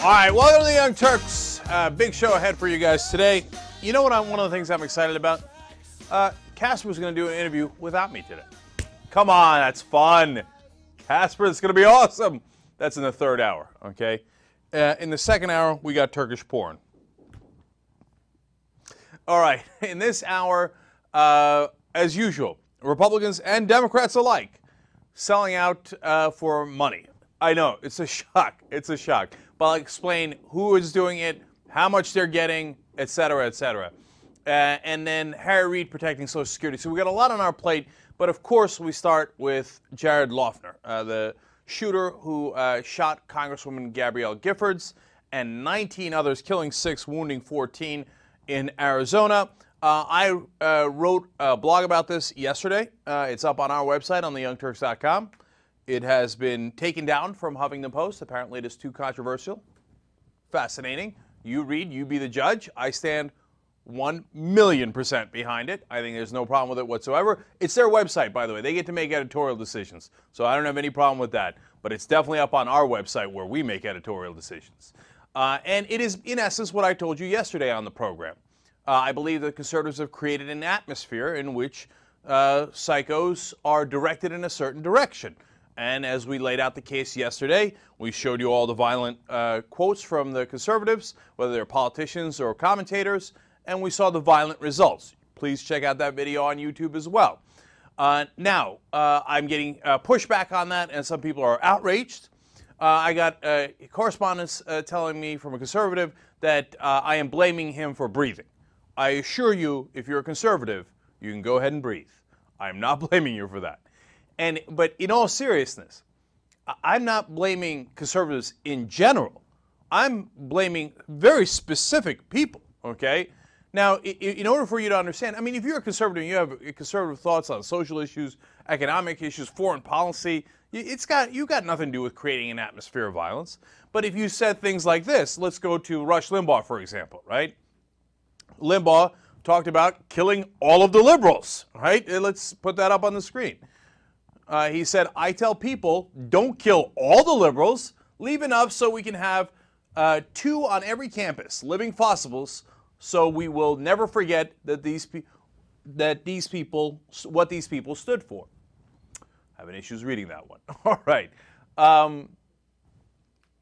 All right, welcome to the Young Turks. Big show ahead for you guys today. You know what? One of the things I'm excited about? Casper's going to do an interview without me today. Come on, that's fun. Casper, it's going to be awesome. That's in the third hour, okay? In the second hour, we got Turkish porn. All right, in this hour, as usual, Republicans and Democrats alike selling out for money. I know, it's a shock. It's a shock. But I'll explain who is doing it, how much they're getting, et cetera, et cetera. And then Harry Reid protecting Social Security. So we got a lot on our plate. But of course, we start with Jared Loughner, the shooter who shot Congresswoman Gabrielle Giffords and 19 others, killing 6, wounding 14 in Arizona. I wrote a blog about this yesterday. It's up on our website on theyoungturks.com. It has been taken down from Huffington Post. Apparently, it is too controversial. Fascinating. You read, you be the judge. I stand 1,000,000% behind it. I think there's no problem with it whatsoever. It's their website, by the way. They get to make editorial decisions. So I don't have any problem with that. But it's definitely up on our website where we make editorial decisions. And it is, in essence, what I told you yesterday on the program. I believe that conservatives have created an atmosphere in which psychos are directed in a certain direction. And as we laid out the case yesterday, we showed you all the violent quotes from the conservatives, whether they're politicians or commentators, and we saw the violent results. Please check out that video on YouTube as well. Now, I'm getting pushback on that, and some people are outraged. I got correspondence telling me from a conservative that I am blaming him for breathing. I assure you, if you're a conservative, you can go ahead and breathe. I'm not blaming you for that. But in all seriousness, I'm not blaming conservatives in general. I'm blaming very specific people, okay? Now, in order for you to understand, I mean, if you're a conservative and you have conservative thoughts on social issues, economic issues, foreign policy, you've got nothing to do with creating an atmosphere of violence. But if you said things like this, let's go to Rush Limbaugh, for example, right? Limbaugh talked about killing all of the liberals, right? Let's put that up on the screen. He said, I tell people, don't kill all the liberals, leave enough so we can have 2 on every campus, living fossils, so we will never forget that what these people stood for. Having issues reading that one. All right.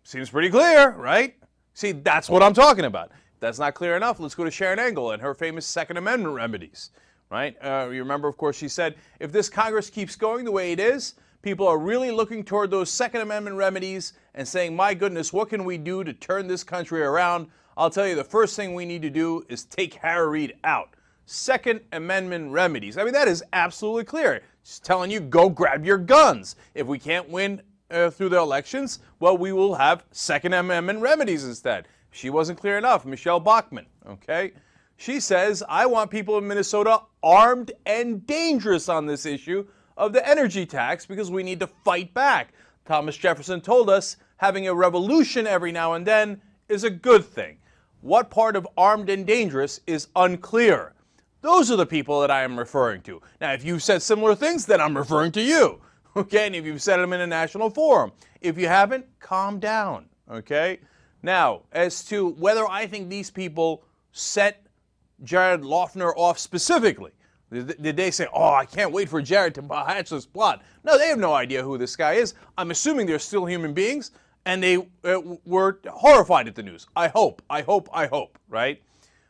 Seems pretty clear, right? See, that's what I'm talking about. If that's not clear enough, let's go to Sharon Engel and her famous Second Amendment remedies. Right? You remember, of course, she said, if this Congress keeps going the way it is, people are really looking toward those Second Amendment remedies and saying, my goodness, what can we do to turn this country around? I'll tell you, the first thing we need to do is take Harry Reid out. Second Amendment remedies. I mean, that is absolutely clear. She's telling you, go grab your guns. If we can't win through the elections, well, we will have Second Amendment remedies instead. She wasn't clear enough. Michelle Bachmann, okay? She says, I want people in Minnesota armed and dangerous on this issue of the energy tax because we need to fight back. Thomas Jefferson told us having a revolution every now and then is a good thing. What part of armed and dangerous is unclear? Those are the people that I am referring to. Now, if you've said similar things, then I'm referring to you. Okay, and if you've said them in a national forum. If you haven't, calm down. Okay? Now, as to whether I think these people set Jared Loughner off specifically. Did they say, oh, I can't wait for Jared to hatch this plot? No, they have no idea who this guy is. I'm assuming they're still human beings, and they were horrified at the news. I hope, right?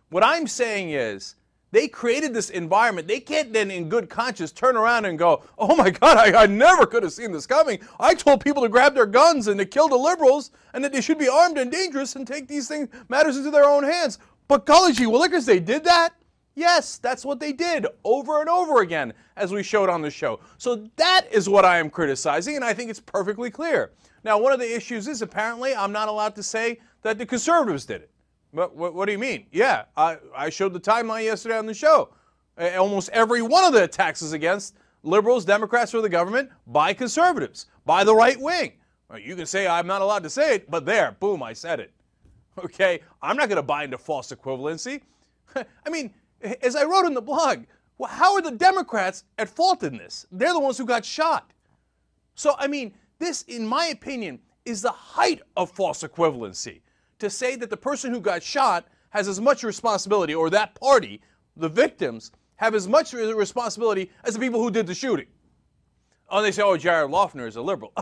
What I'm saying is, they created this environment. They can't then in good conscience turn around and go, oh my God, I never could have seen this coming. I told people to grab their guns and to kill the liberals, and that they should be armed and dangerous and take these matters into their own hands. But golly gee willikers, they did that? Yes, that's what they did over and over again, as we showed on the show. So that is what I am criticizing, and I think it's perfectly clear. Now, one of the issues is apparently I'm not allowed to say that the conservatives did it. What do you mean? Yeah, I showed the timeline yesterday on the show. Almost every one of the attacks is against liberals, Democrats, or the government by conservatives, by the right wing. You can say I'm not allowed to say it, but there, boom, I said it. Okay, I'm not going to buy into false equivalency. I mean, as I wrote in the blog, well, how are the Democrats at fault in this? They're the ones who got shot. So, I mean, this, in my opinion, is the height of false equivalency. to say that the person who got shot has as much responsibility, or that party, the victims, have as much responsibility as the people who did the shooting. Oh, they say, oh, Jared Loughner is a liberal.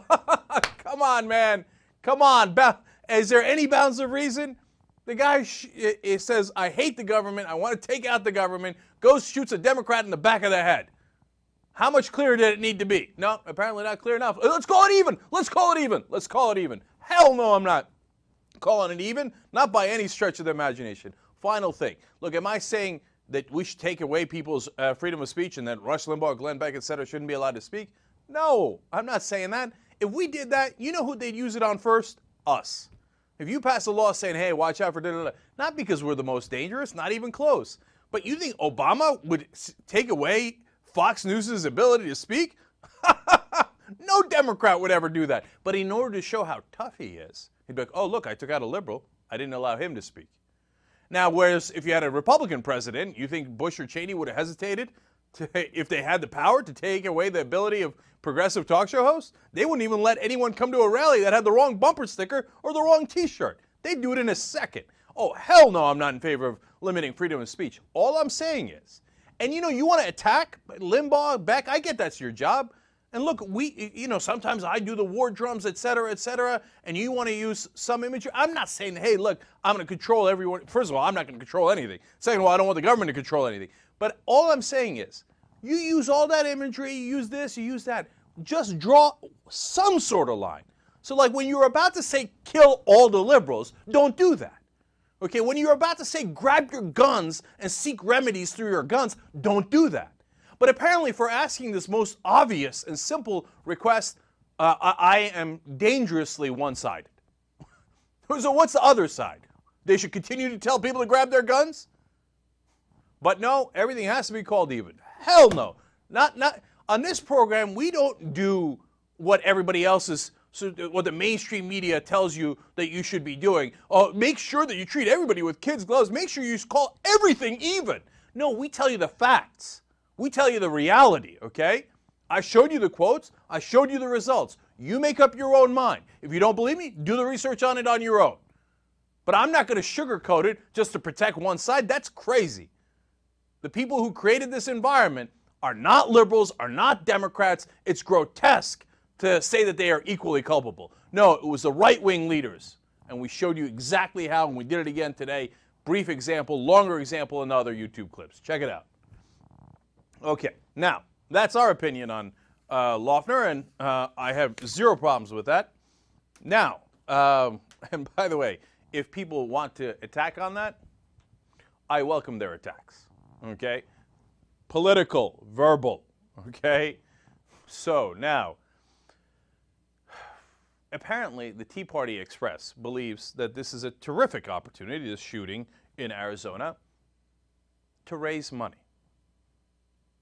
Come on, man. Come on. Is there any bounds of reason? The guy says, I hate the government. I want to take out the government. Goes, shoots a Democrat in the back of the head. How much clearer did it need to be? No, apparently not clear enough. Let's call it even. Let's call it even. Let's call it even. Hell no, I'm not calling it even. Not by any stretch of the imagination. Final thing. Look, am I saying that we should take away people's freedom of speech and that Rush Limbaugh, Glenn Beck, etc. shouldn't be allowed to speak? No, I'm not saying that. If we did that, you know who they'd use it on first? Us. If you pass a law saying, hey, watch out for da-da-da, not because we're the most dangerous, not even close, but you think Obama would take away Fox News' ability to speak? No Democrat would ever do that. But in order to show how tough he is, he'd be like, oh, look, I took out a liberal. I didn't allow him to speak. Now, whereas if you had a Republican president, you think Bush or Cheney would have hesitated if they had the power to take away the ability of progressive talk show hosts? They wouldn't even let anyone come to a rally that had the wrong bumper sticker or the wrong T-shirt. They'd do it in a second. Oh, hell no, I'm not in favor of limiting freedom of speech. All I'm saying is, and you want to attack Limbaugh, Beck, I get that's your job. And look, sometimes I do the war drums, et cetera, and you want to use some imagery. I'm not saying, hey, look, I'm going to control everyone. First of all, I'm not going to control anything. Second of all, I don't want the government to control anything. But all I'm saying is, you use all that imagery, you use this, you use that. Just draw some sort of line. So like when you're about to say kill all the liberals, don't do that. Okay, when you're about to say grab your guns and seek remedies through your guns, don't do that. But apparently for asking this most obvious and simple request, I am dangerously one-sided. So what's the other side? They should continue to tell people to grab their guns? But no, everything has to be called even. Hell no. Not on this program, we don't do what everybody else is, what the mainstream media tells you that you should be doing. Oh, make sure that you treat everybody with kids' gloves. Make sure you call everything even. No, we tell you the facts. We tell you the reality, okay? I showed you the quotes. I showed you the results. You make up your own mind. If you don't believe me, do the research on it on your own. But I'm not going to sugarcoat it just to protect one side. That's crazy. The people who created this environment are not liberals, are not Democrats. It's grotesque to say that they are equally culpable. No, it was the right-wing leaders. And we showed you exactly how, and we did it again today. Brief example, longer example in other YouTube clips. Check it out. Okay, now, that's our opinion on Loughner, and I have zero problems with that. Now, and by the way, if people want to attack on that, I welcome their attacks, okay? Political, verbal, okay? So, now, apparently the Tea Party Express believes that this is a terrific opportunity, this shooting in Arizona, to raise money.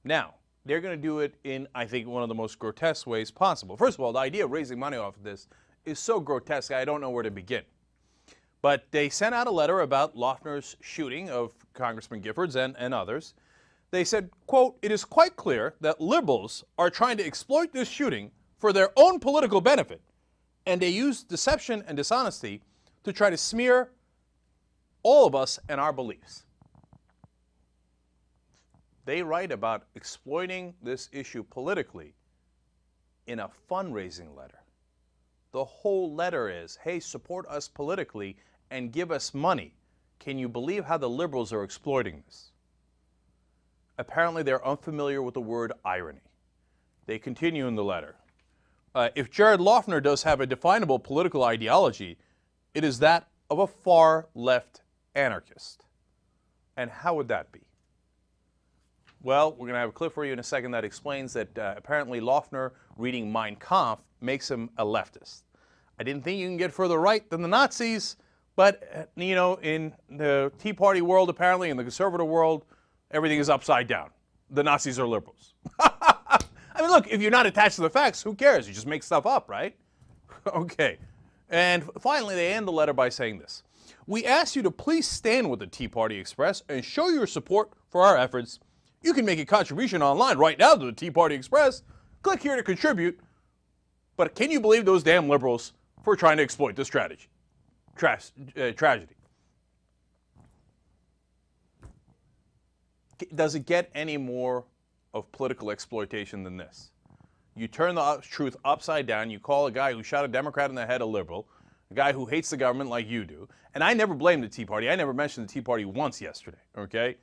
Now, they're going to do it in, I think, one of the most grotesque ways possible. First of all, the idea of raising money off of this is so grotesque, I don't know where to begin. But they sent out a letter about Loughner's shooting of Congressman Giffords and others. They said, quote, it is quite clear that liberals are trying to exploit this shooting for their own political benefit, and they use deception and dishonesty to try to smear all of us and our beliefs. They write about exploiting this issue politically in a fundraising letter. The whole letter is, hey, support us politically and give us money. Can you believe how the liberals are exploiting this? Apparently, they're unfamiliar with the word irony. They continue in the letter. If Jared Loughner does have a definable political ideology, it is that of a far-left anarchist. And how would that be? Well, we're going to have a clip for you in a second that explains that apparently Loughner reading Mein Kampf makes him a leftist. I didn't think you can get further right than the Nazis, but, in the Tea Party world, apparently, in the conservative world, everything is upside down. The Nazis are liberals. I mean, look, if you're not attached to the facts, who cares? You just make stuff up, right? Okay. And finally, they end the letter by saying this. We ask you to please stand with the Tea Party Express and show your support for our efforts. You can make a contribution online right now to the Tea Party Express. Click here to contribute. But can you believe those damn liberals for trying to exploit this strategy? tragedy. Does it get any more of political exploitation than this? You turn the truth upside down. You call a guy who shot a Democrat in the head a liberal, a guy who hates the government like you do. And I never blamed the Tea Party. I never mentioned the Tea Party once yesterday, okay?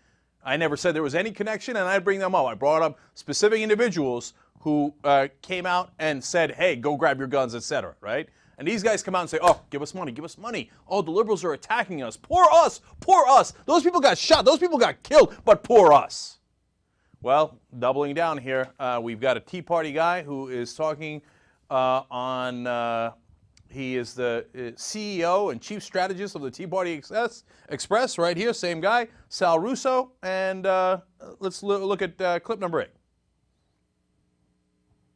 I never said there was any connection, and I'd bring them up. I brought up specific individuals who came out and said, hey, go grab your guns, etc., right? And these guys come out and say, oh, give us money, give us money. Oh, the liberals are attacking us. Poor us, poor us. Those people got shot. Those people got killed, but poor us. Well, doubling down here, we've got a Tea Party guy who is talking he is the CEO and chief strategist of the Tea Party Express, right here, same guy, Sal Russo. And let's look at clip number 8.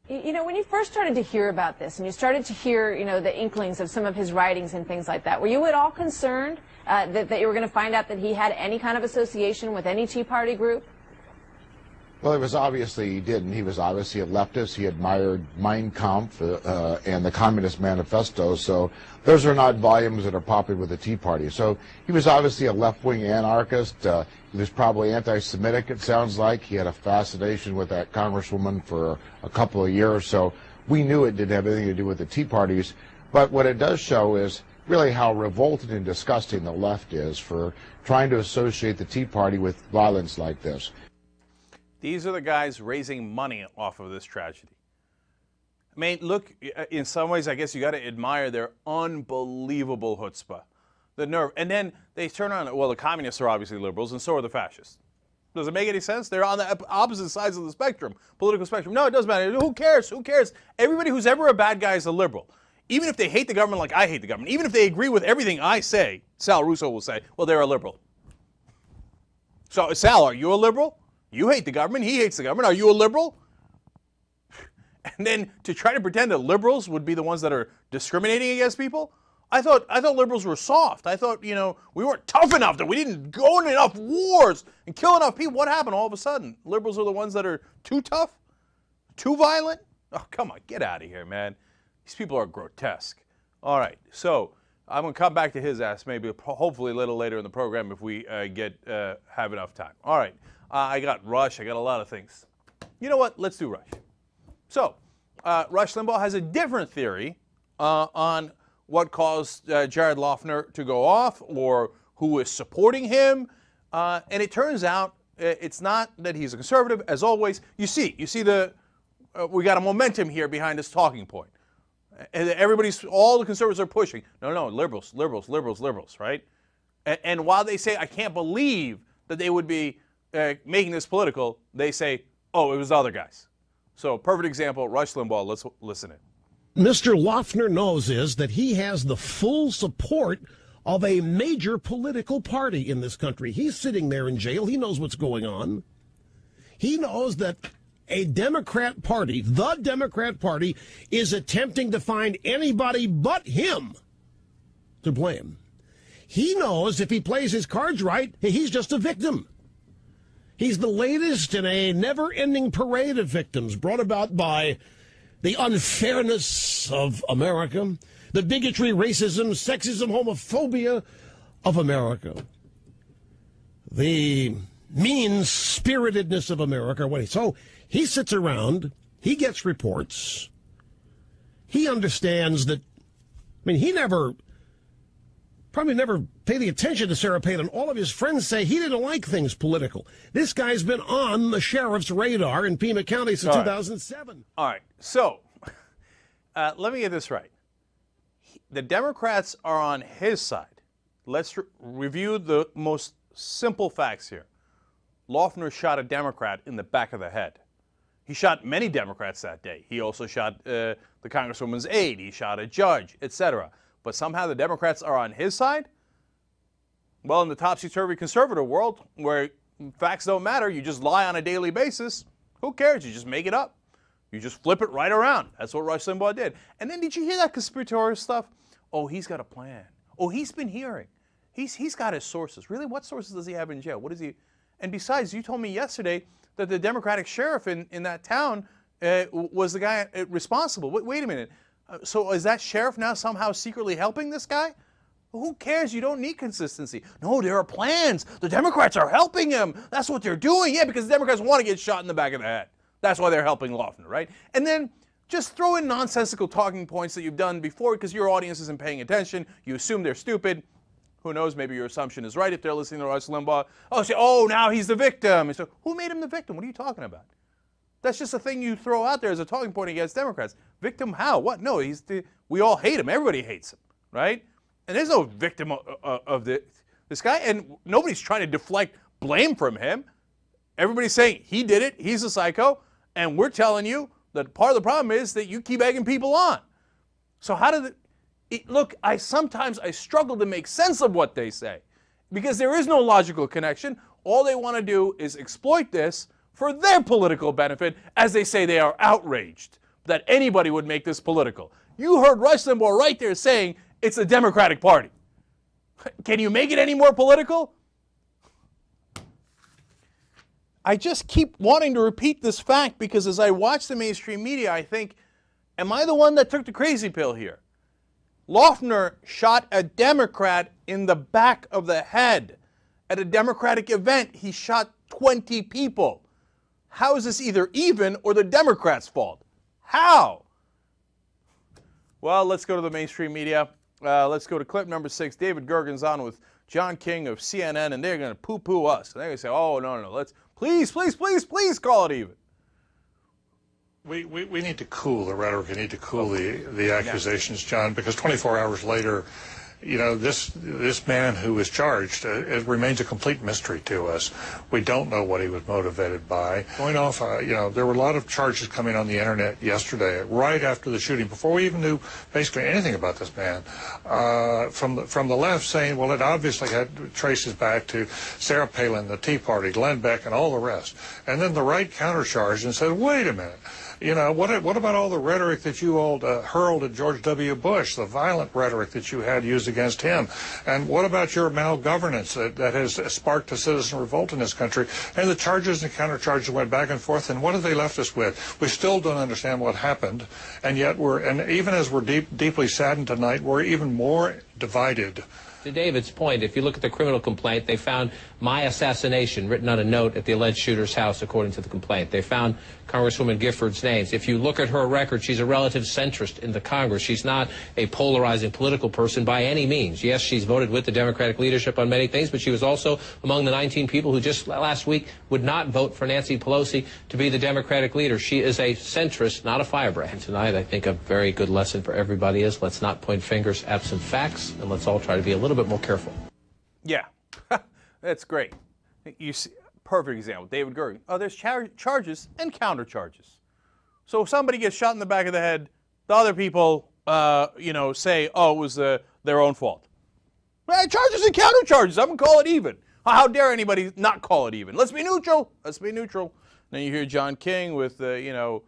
You know, when you first started to hear about this and you started to hear, you know, the inklings of some of his writings and things like that, were you at all concerned that you were going to find out that he had any kind of association with any Tea Party group? Well, it was obviously he didn't. He was obviously a leftist. He admired Mein Kampf and the Communist Manifesto. So those are not volumes that are popular with the Tea Party. So he was obviously a left-wing anarchist. He was probably anti-Semitic, it sounds like. He had a fascination with that congresswoman for a couple of years. So we knew it didn't have anything to do with the Tea Parties. But what it does show is really how revolted and disgusting the left is for trying to associate the Tea Party with violence like this. These are the guys raising money off of this tragedy. I mean, look, in some ways, I guess you got to admire their unbelievable chutzpah, the nerve. And then they turn on, well, the communists are obviously liberals, and so are the fascists. Does it make any sense? They're on the opposite sides of the spectrum, political spectrum. No, it doesn't matter. Who cares? Who cares? Everybody who's ever a bad guy is a liberal. Even if they hate the government like I hate the government, even if they agree with everything I say, Sal Russo will say, well, they're a liberal. So, Sal, are you a liberal? You hate the government. He hates the government. Are you a liberal? And then to try to pretend that liberals would be the ones that are discriminating against people? I thought liberals were soft. I thought, you know, we weren't tough enough, that we didn't go in enough wars and kill enough people. What happened all of a sudden? Liberals are the ones that are too tough? Too violent? Oh, come on, get out of here, man. These people are grotesque. All right, so I'm going to come back to his ass maybe hopefully a little later in the program if we have enough time. All right. I got Rush. I got a lot of things. You know what? Let's do Rush. So, Rush Limbaugh has a different theory on what caused Jared Loughner to go off or who is supporting him. And it turns out it's not that he's a conservative, as always. You see we got a momentum here behind this talking point. And all the conservatives are pushing. No, liberals, right? And while they say, I can't believe that they would be making this political, they say, oh, it was the other guys. So, perfect example, Rush Limbaugh, let's listen in. Mr. Loughner knows is that he has the full support of a major political party in this country. He's sitting there in jail. He knows what's going on. He knows that a Democrat party, the Democrat Party, is attempting to find anybody but him to blame. He knows if he plays his cards right, he's just a victim. He's the latest in a never-ending parade of victims brought about by the unfairness of America, the bigotry, racism, sexism, homophobia of America, the mean-spiritedness of America. So he sits around, he gets reports, he understands that, he probably never paid the attention to Sarah Palin. All of his friends say he didn't like things political. This guy's been on the sheriff's radar in Pima County since 2007. All right. So let me get this right. The Democrats are on his side. Let's review the most simple facts here. Loughner shot a Democrat in the back of the head. He shot many Democrats that day. He also shot the Congresswoman's aide. He shot a judge, etc. But somehow the Democrats are on his side? Well, in the topsy-turvy conservative world, where facts don't matter, you just lie on a daily basis, who cares? You just make it up. You just flip it right around. That's what Rush Limbaugh did. And then did you hear that conspiratorial stuff? Oh, he's got a plan. Oh, he's been hearing. He's got his sources. Really? What sources does he have in jail? What is he? And besides, you told me yesterday that the Democratic sheriff in that town was the guy responsible. Wait a minute. So is that sheriff now somehow secretly helping this guy? Who cares? You don't need consistency. No, there are plans. The Democrats are helping him. That's what they're doing. Yeah, because the Democrats want to get shot in the back of the head. That's why they're helping Loeffner, right? And then just throw in nonsensical talking points that you've done before because your audience isn't paying attention. You assume they're stupid. Who knows? Maybe your assumption is right if they're listening to Rush Limbaugh. Oh, say, oh, now he's the victim. And so, who made him the victim? What are you talking about? That's just a thing you throw out there as a talking point against Democrats. Victim how? What? No, we all hate him. Everybody hates him, right? And there's no victim of this guy. And nobody's trying to deflect blame from him. Everybody's saying he did it. He's a psycho. And we're telling you that part of the problem is that you keep egging people on. So how did it look, sometimes I struggle to make sense of what they say because there is no logical connection. All they want to do is exploit this for their political benefit as they say they are outraged that anybody would make this political. You heard Rush Limbaugh right there saying it's the Democratic Party. Can you make it any more political? I just keep wanting to repeat this fact because as I watch the mainstream media, I think, am I the one that took the crazy pill here? Loeffner shot a Democrat in the back of the head. At a Democratic event, he shot 20 people. How is this either even or the Democrats' fault? How? Well, let's go to the mainstream media. Let's go to clip number 6. David Gergen's on with John King of CNN, and they're going to poo-poo us. They're going to say, oh, no, let's please call it even. We need to cool the rhetoric. We need to cool the accusations, John, because 24 hours later, you know, this man who was charged, it remains a complete mystery to us. We don't know what he was motivated by. Going off, you know, there were a lot of charges coming on the internet yesterday, right after the shooting, before we even knew basically anything about this man, from the left saying, well, it obviously had traces back to Sarah Palin, the Tea Party, Glenn Beck, and all the rest. And then the right countercharged and said, wait a minute. You know, what about all the rhetoric that you all hurled at George W. Bush, the violent rhetoric that you had used against him? And what about your malgovernance that has sparked a citizen revolt in this country? And the charges and countercharges went back and forth, and what have they left us with? We still don't understand what happened, and yet even as we're deeply saddened tonight, we're even more divided. To David's point, if you look at the criminal complaint, they found my assassination written on a note at the alleged shooter's house, according to the complaint. They found Congresswoman Gifford's names. If you look at her record, she's a relative centrist in the Congress. She's not a polarizing political person by any means. Yes, she's voted with the Democratic leadership on many things, but she was also among the 19 people who just last week would not vote for Nancy Pelosi to be the Democratic leader. She is a centrist, not a firebrand. Tonight, I think a very good lesson for everybody is let's not point fingers absent facts, and let's all try to be a little bit more careful. Yeah, that's great. You see, perfect example. David Gergen. Oh, there's charges and countercharges. So if somebody gets shot in the back of the head, the other people, say, oh, it was their own fault. Charges and countercharges. I'm going to call it even. How dare anybody not call it even? Let's be neutral. Let's be neutral. Then you hear John King with, oh,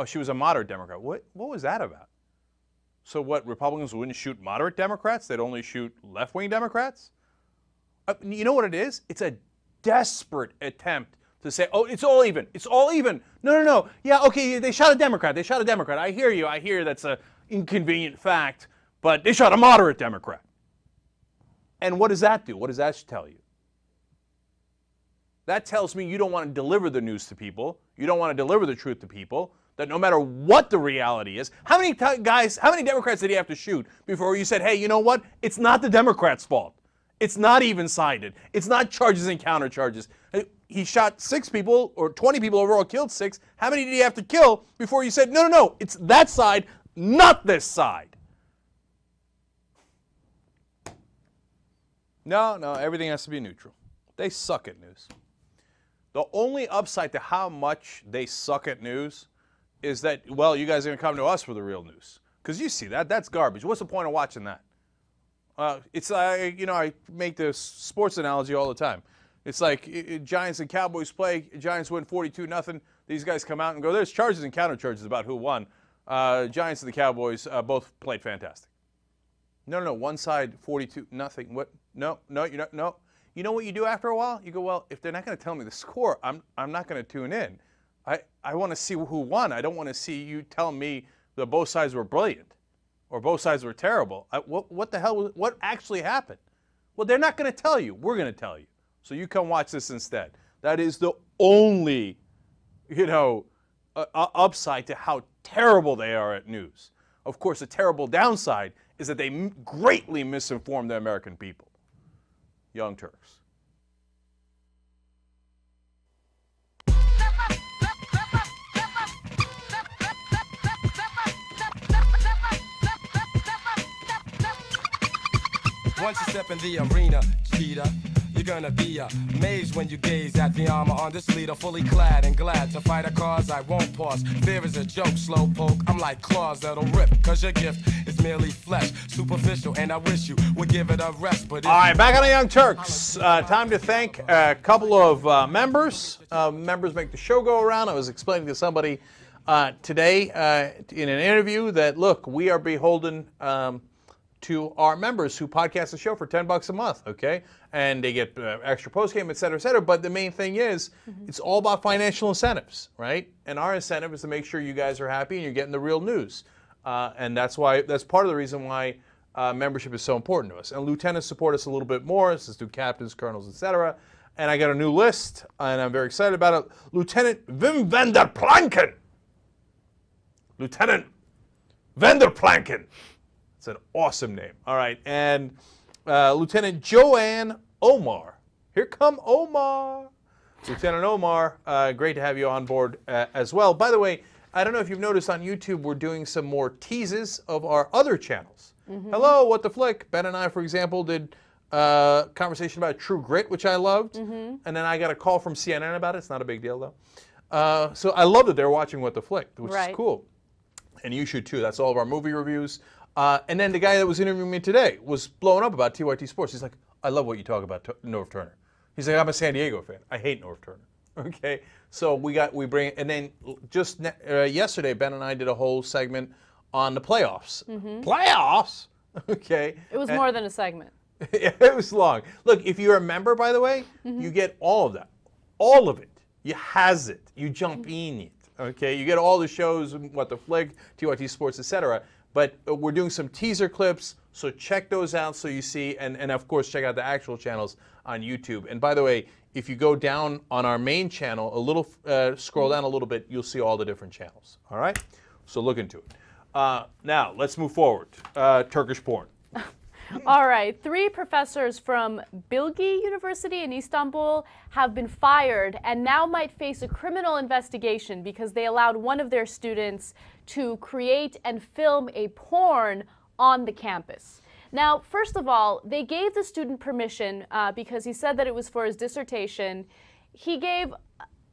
she was a moderate Democrat. What was that about? So what, Republicans wouldn't shoot moderate Democrats? They'd only shoot left-wing Democrats? You know what it is? It's a desperate attempt to say, oh, it's all even. It's all even. No. Yeah, okay, they shot a Democrat. I hear you. I hear that's an inconvenient fact, but they shot a moderate Democrat. And what does that do? What does that tell you? That tells me you don't want to deliver the news to people. You don't want to deliver the truth to people. That no matter what the reality is, how many Democrats did he have to shoot before you said, hey, you know what? It's not the Democrats' fault. It's not even-sided. It's not charges and countercharges. He shot 6 people, or 20 people overall, killed 6. How many did he have to kill before you said, no, it's that side, not this side? No, everything has to be neutral. They suck at news. The only upside to how much they suck at news is that, well, you guys are going to come to us for the real news. Because you see that's garbage. What's the point of watching that? It's like, I make this sports analogy all the time. It's like Giants and Cowboys play. Giants win 42-0. These guys come out and go, there's charges and countercharges about who won. Giants and the Cowboys both played fantastic. No. One side 42-0. What? No. You know what you do after a while? You go, well, if they're not going to tell me the score, I'm not going to tune in. I want to see who won. I don't want to see you tell me that both sides were brilliant. or both sides were terrible. What the hell? What actually happened? Well, they're not going to tell you. We're going to tell you. So you come watch this instead. That is the only, upside to how terrible they are at news. Of course, the terrible downside is that they greatly misinform the American people. Young Turks. Once you step in the arena, cheetah, you're gonna be amazed when you gaze at the armor on this leader, fully clad and glad to fight a cause I won't pause. Fear is a joke, slow poke. I'm like claws that'll rip, cause your gift is merely flesh, superficial, and I wish you would give it a rest. But all right, back on the Young Turks. Time to thank a couple of members. Members make the show go around. I was explaining to somebody today in an interview that, look, we are beholden to our members who podcast the show for $10 a month, okay? And they get extra postgame, et cetera, but the main thing is it's all about financial incentives, right? And our incentive is to make sure you guys are happy and you're getting the real news. And that's part of the reason why membership is so important to us. And lieutenants support us a little bit more. This is through captains, colonels, et cetera. And I got a new list, and I'm very excited about it. Lieutenant Wim van der Planken. Lieutenant van der Planken. It's an awesome name. All right, and Lieutenant Joanne Omar. Here come Omar. Lieutenant Omar, great to have you on board as well. By the way, I don't know if you've noticed on YouTube, we're doing some more teases of our other channels. Hello, What the Flick? Ben and I, for example, did a conversation about True Grit, which I loved. And then I got a call from CNN about it. It's not a big deal, though. So I love that they're watching What the Flick, which is cool. And you should, too. That's all of our movie reviews. And then the guy that was interviewing me today was blowing up about TYT Sports. He's like, I love what you talk about Norv Turner. He's like, I'm a San Diego fan. I hate Norv Turner. Okay, so we bring, and then just yesterday, Ben and I did a whole segment on the playoffs. Playoffs? Okay. It was more than a segment. It was long. Look, if you're a member, by the way, you get all of that. All of it. You has it. You jump in it. Okay, you get all the shows, What the Flick, TYT Sports, etc. But we're doing some teaser clips, so check those out so you see, and of course check out the actual channels on YouTube. And by the way, if you go down on our main channel, a little scroll down a little bit, you'll see all the different channels. All right? So look into it. Now, let's move forward. Turkish porn. All right. 3 professors from Bilgi University in Istanbul have been fired and now might face a criminal investigation because they allowed one of their students to create and film a porn on the campus. Now, first of all, they gave the student permission because he said that it was for his dissertation. He gave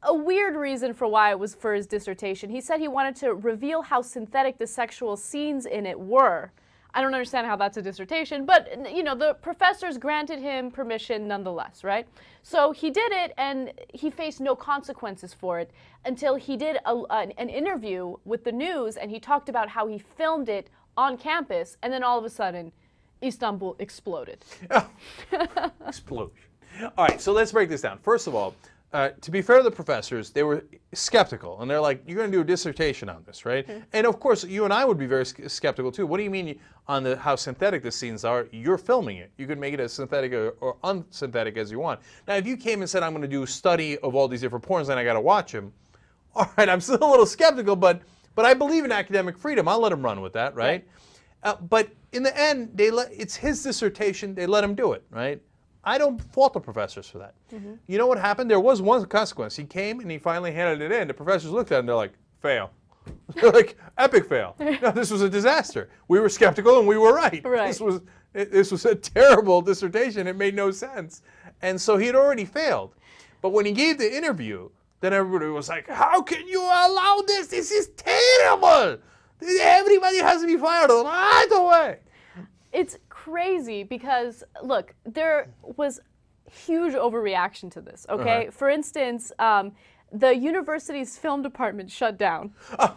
a weird reason for why it was for his dissertation. He said he wanted to reveal how synthetic the sexual scenes in it were. I don't understand how that's a dissertation, but the professors granted him permission nonetheless, right? So he did it, and he faced no consequences for it until he did an interview with the news, and he talked about how he filmed it on campus, and then all of a sudden, Istanbul exploded. Explosion. All right, so let's break this down. First of all, to be fair to the professors, they were skeptical, and they're like, you're going to do a dissertation on this, right? And of course, you and I would be very skeptical too. What do you mean on how synthetic the scenes are? You're filming it. You can make it as synthetic or unsynthetic as you want. Now, if you came and said, I'm going to do a study of all these different porns and I got to watch them, all right, I'm still a little skeptical, but I believe in academic freedom. I'll let him run with that, right? But in the end, it's his dissertation. They let him do it, right? I don't fault the professors for that. You know what happened? There was one consequence. He came and he finally handed it in. The professors looked at him and they're like, fail. They're like, epic fail. No, this was a disaster. We were skeptical and we were right. This was a terrible dissertation. It made no sense. And so he had already failed. But when he gave the interview, then everybody was like, how can you allow this? This is terrible. Everybody has to be fired right away. It's crazy because, look, there was huge overreaction to this, okay? For instance, the university's film department shut down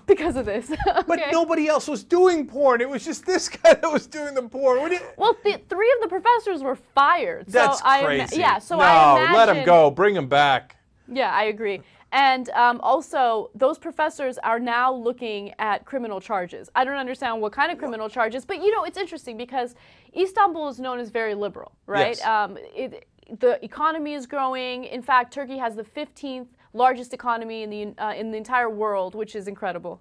because of this. But nobody else was doing porn. It was just this guy that was doing the porn. Well, 3 of the professors were fired. That's crazy. I imagine, let him go. Bring him back. Yeah, I agree. And also, those professors are now looking at criminal charges. I don't understand what kind of criminal charges, but you know, it's interesting because Istanbul is known as very liberal, right? Yes. The economy is growing. In fact, Turkey has the 15th largest economy in the entire world, which is incredible.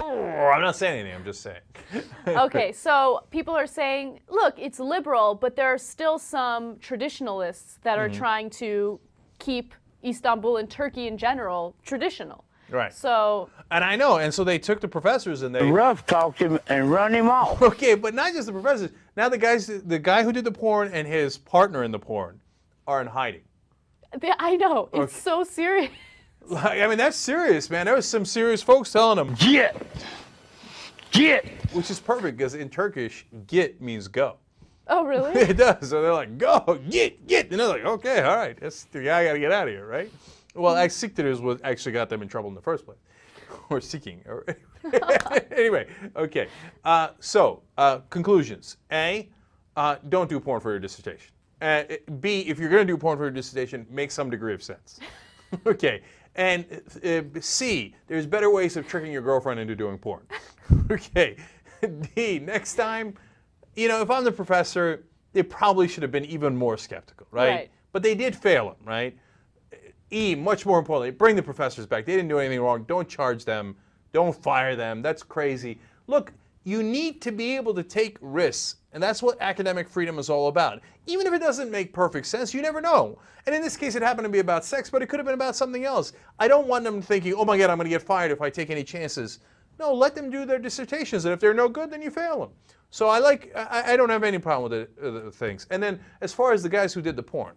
Oh, I'm not saying anything, I'm just saying. Okay, so people are saying, look, it's liberal, but there are still some traditionalists that are trying to keep Istanbul and Turkey in general traditional. Right. So. And I know, and so they took the professors and they rough talked him and run him off. Okay, but not just the professors. Now the guy who did the porn and his partner in the porn are in hiding. I know, it's so serious. Like, I mean, that's serious, man. There was some serious folks telling them, Get! which is perfect because in Turkish, get means go. Oh, really? It does. So they're like, go, get. And they're like, okay, all right. I got to get out of here, right? Well, Siktir is what actually got them in trouble in the first place. Or seeking. Anyway, okay. So, conclusions. A, don't do porn for your dissertation. B, if you're going to do porn for your dissertation, make some degree of sense. Okay. And C, there's better ways of tricking your girlfriend into doing porn. Okay. D, next time, you know, if I'm the professor, they probably should have been even more skeptical, right? But they did fail him, right? E, much more importantly, bring the professors back. They didn't do anything wrong. Don't charge them. Don't fire them. That's crazy. Look, you need to be able to take risks, and that's what academic freedom is all about. Even if it doesn't make perfect sense, you never know. And in this case, it happened to be about sex, but it could have been about something else. I don't want them thinking, oh my God, I'm going to get fired if I take any chances. No, let them do their dissertations, and if they're no good, then you fail them. So I don't have any problem with the things. And then as far as the guys who did the porn,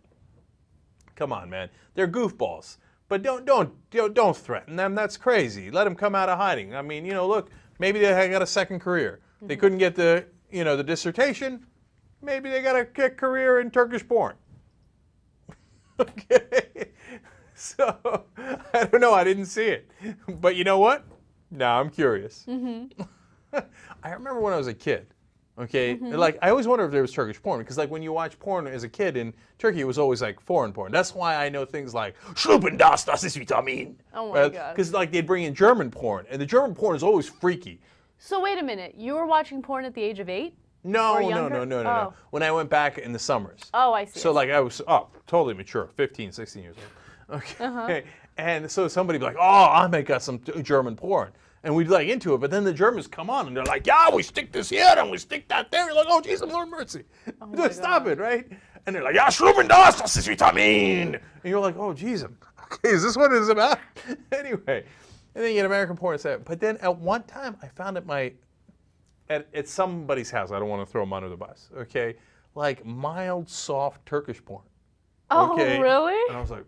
come on, man, they're goofballs. But don't threaten them. That's crazy. Let them come out of hiding. I mean, you know, look, maybe they got a second career. They couldn't get the dissertation. Maybe they got a career in Turkish porn. Okay. So I don't know. I didn't see it. But you know what? Now I'm curious. I remember when I was a kid. Okay, like I always wonder if there was Turkish porn because like when you watch porn as a kid in Turkey, it was always like foreign porn. That's why I know things like "Schlupen das ist Vitamin." Oh my God! Because like they'd bring in German porn, and the German porn is always freaky. So wait a minute, you were watching porn at the age of 8? No. Oh. When I went back in the summers. Oh, I see. So like I was totally mature, 15, 16 years old. Okay, and so somebody would be like, "Oh, Ahmed got some German porn." And we'd like into it, but then the Germans come on and they're like, yeah, we stick this here and we stick that there. You're like, oh, Jesus, Lord mercy. Stop it, right? And they're like, ja, schlupen das ist Vitamin. And you're like, oh, Jesus, okay, is this what it's about? Anyway, and then you get American porn. But then at one time, I found at somebody's house, I don't want to throw them under the bus, okay, like mild, soft Turkish porn. Oh, okay? really? And I was like,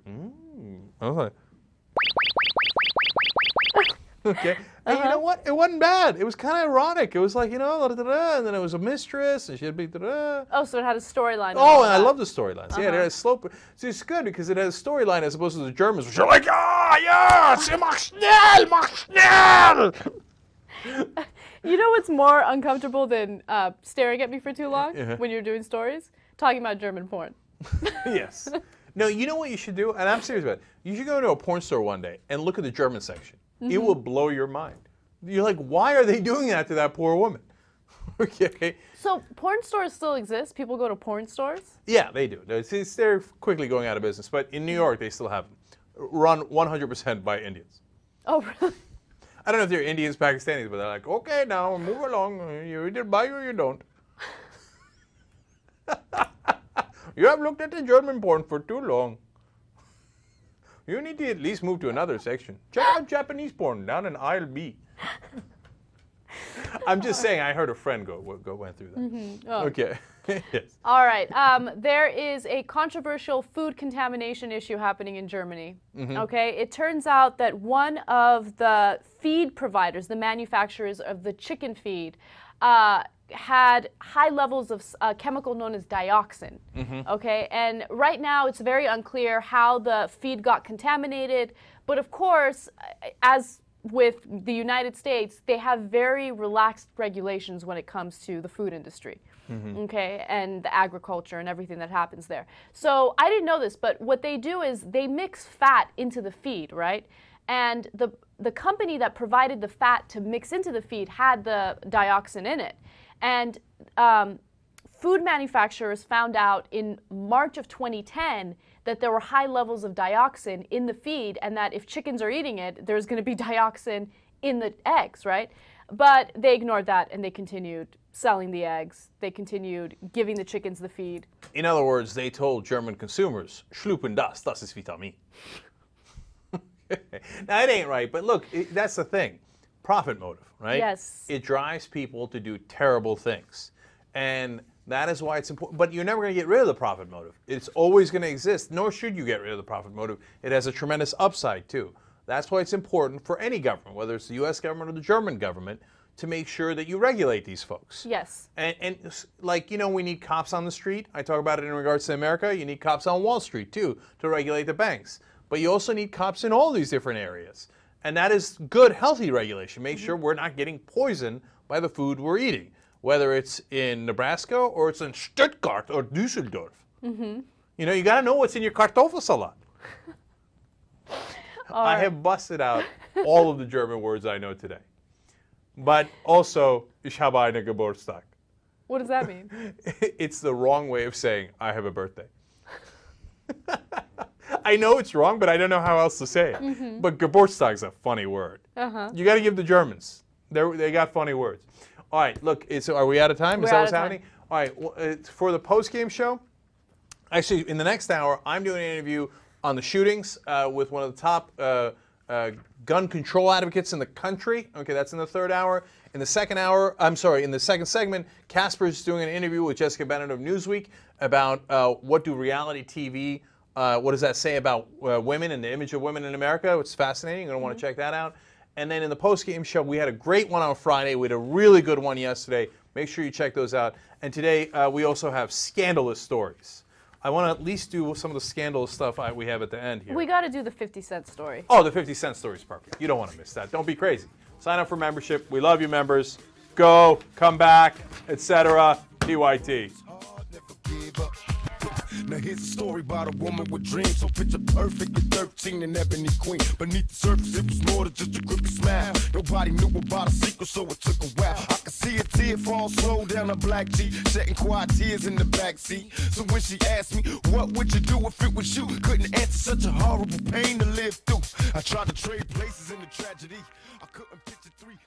okay. And you know what? It wasn't bad. It was kind of erotic. It was like, you know, and then it was a mistress, and she'd be Oh, so it had a storyline. Oh, and I love the storylines. Yeah, it has slow. So it's good because it has a storyline as opposed to the Germans, which are like, yeah, mach schnell. You know what's more uncomfortable than staring at me for too long when you're doing stories? Talking about German porn. Yes. No, you know what you should do? And I'm serious about it. You should go into a porn store one day and look at the German section. It will blow your mind. You're like, why are they doing that to that poor woman? Okay. So porn stores still exist? People go to porn stores? Yeah, they do. They're quickly going out of business. But in New York, they still have them. Run 100% by Indians. Oh, really? I don't know if they're Indians, Pakistanis, but they're like, okay, now move along. You either buy or you don't. You have looked at the German porn for too long. You need to at least move to another section. Check out Japanese porn down in aisle B. I'm just saying, I heard a friend went through that. Oh. Okay. Yes. All right. There is a controversial food contamination issue happening in Germany. Okay. It turns out that one of the feed providers, the manufacturers of the chicken feed, had high levels of a chemical known as dioxin. Okay, and right now it's very unclear how the feed got contaminated. But of course, as with the United States, they have very relaxed regulations when it comes to the food industry, okay, and the agriculture and everything that happens there. So I didn't know this, but what they do is they mix fat into the feed, right? And the company that provided the fat to mix into the feed had the dioxin in it. And food manufacturers found out in March of 2010 that there were high levels of dioxin in the feed, and that if chickens are eating it, there's going to be dioxin in the eggs, right? But they ignored that and they continued selling the eggs. They continued giving the chickens the feed. In other words, they told German consumers, "Schlupen das ist Vitamin." Now, it ain't right, but look, that's the thing. Profit motive, right? Yes. It drives people to do terrible things. And that is why it's important. But you're never going to get rid of the profit motive. It's always going to exist, nor should you get rid of the profit motive. It has a tremendous upside, too. That's why it's important for any government, whether it's the U.S. government or the German government, to make sure that you regulate these folks. Yes. And like, you know, we need cops on the street. I talk about it in regards to America. You need cops on Wall Street, too, to regulate the banks. But you also need cops in all these different areas. And that is good, healthy regulation. Make sure we're not getting poisoned by the food we're eating, whether it's in Nebraska or it's in Stuttgart or Düsseldorf. You know, you got to know what's in your Kartoffelsalat. I have busted out all of the German words I know today. But also, ich habe einen Geburtstag. What does that mean? It's the wrong way of saying I have a birthday. I know it's wrong, but I don't know how else to say it. But Geburtstag is a funny word. You got to give the Germans. They got funny words. All right, look, are we out of time? Is that what's happening? All right, well, for the post-game show, actually, in the next hour, I'm doing an interview on the shootings with one of the top gun control advocates in the country. Okay, that's in the third hour. In the second hour, in the second segment, Casper's doing an interview with Jessica Bennett of Newsweek about what do reality TV, what does that say about women and the image of women in America? It's fascinating. You're going to want to check that out. And then in the post-game show, we had a great one on Friday. We had a really good one yesterday. Make sure you check those out. And today, we also have scandalous stories. I want to at least do some of the scandalous stuff we have at the end here. We got to do the 50-cent story. Oh, the 50-cent story is perfect. You don't want to miss that. Don't be crazy. Sign up for membership. We love you, members. Go, come back, etc. TYT. Now here's a story about a woman with dreams, so picture perfect at 13 and ebony queen. Beneath the surface, it was more than just a creepy smile. Nobody knew about a secret, so it took a while. I could see a tear fall slow down her black cheek, shedding quiet tears in the backseat. So when she asked me, what would you do if it was you? Couldn't answer, such a horrible pain to live through. I tried to trade places in the tragedy. I couldn't picture three.